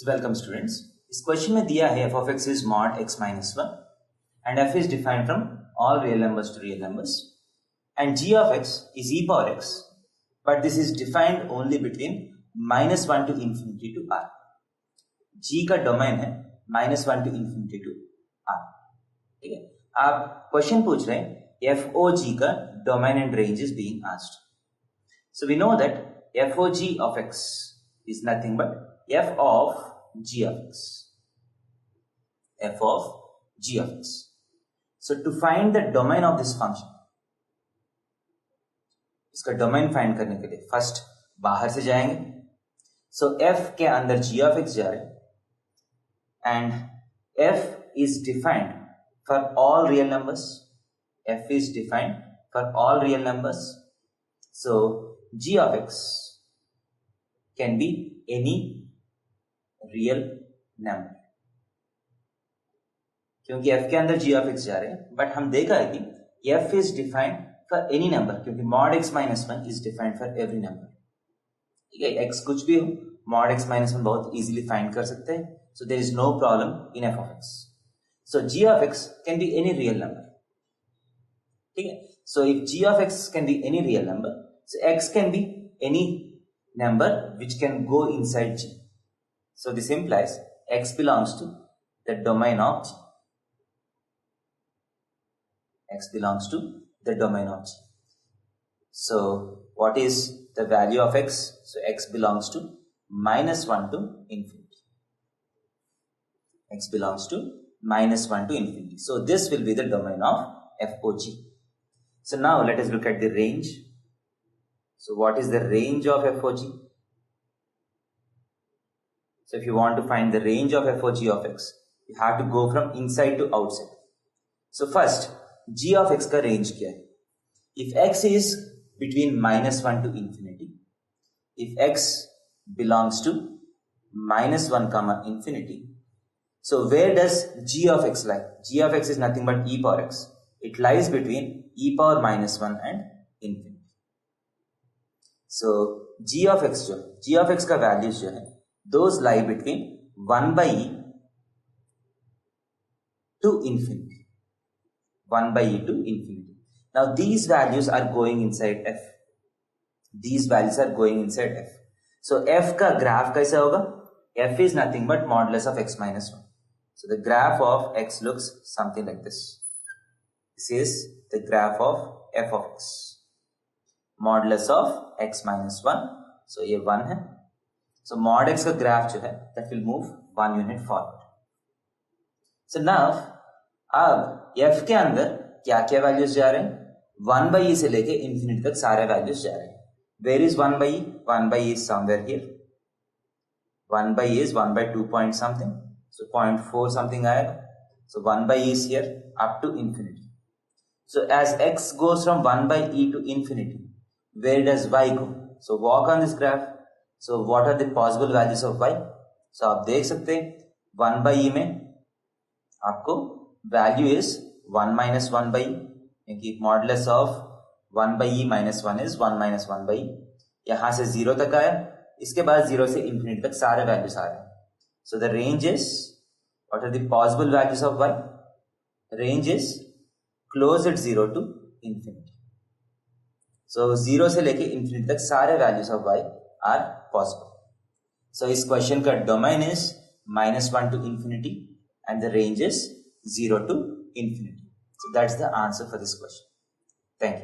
Welcome students. इस question में दिया है f of x is mod x minus 1 and f is defined from all real numbers to real numbers and g of x is e power x, but this is defined only between -1 to infinity to r। g का domain है -1 to infinity to r। ठीक है, आप question पूछ रहे हैं f o g का domain and range is being asked. So we know that f o g of x is nothing but f of g of x, f of g of x. So to find the domain of this function, इसका domain find करने के लिए first बाहर से जाएंगे। So f के अंदर g of x जा रहे हैं and f is defined for all real numbers, f is defined for all real numbers. So g of x can be any real number, क्योंकि f के अंदर g of x जा रहे हैं, but हम देखा है कि f is defined for any number, क्योंकि mod x minus 1 is defined for every number। ठीक है, x कुछ भी हो, mod x minus 1 बहुत easily find कर सकते हैं। So there is no problem in f of x. So g of x can be any real number। ठीक है, so if g of x can be any real number, so x can be any number which can go inside g. So this implies x belongs to the domain of g. X belongs to the domain of g. So what is the value of x? So x belongs to -1 to infinity. X belongs to -1 to infinity. So this will be the domain of f o g. So now let us look at the range. So what is the range of f o g? So if you want to find the range of f o g of x, you have to go from inside to outside. So first, g of x का range क्या है? If x is between -1 to infinity, if x belongs to -1 comma infinity, so where does g of x lie? G of x is nothing but e power x. It lies between e power -1 and infinity. So g of x का values जो है, those lie between 1 by e to infinity. 1 by e to infinity. Now these values are going inside f. These values are going inside f. So f का graph कैसा होगा? F is nothing but modulus of x minus 1. So the graph of x looks something like this. This is the graph of f of x. Modulus of x minus 1. So ये 1 है. So mod x का graph जो है, that will move 1 unit forward. So now अब f के अंदर क्या क्या वैल्यूज जा रहे हैं? 1 by e से लेके इंफिनिटी तक सारे वैल्यूज जा रहे हैं। Where is 1 by e? 1 by e is somewhere here. 1 by e is 1 by 2 point something. So 0.4 something आएगा. So 1 by e is here up to infinity. So as x goes from 1 by e to infinity, where does y go? So walk on this graph. So what are the possible values of y? So आप देख सकते हैं 1 by e में आपको value is 1 minus 1 by e, क्योंकि modulus of 1 by e minus 1 is 1 minus 1 by e। यहाँ से 0 तक आया, इसके बाद 0 से infinity तक सारे values आ रहे हैं। So the range is, what are the possible values of y? Range is close at 0 to infinity. So 0 से लेके infinity तक सारे values of y are possible. So इस question का domain is -1 to infinity and the range is 0 to infinity. So that's the answer for this question. Thank you.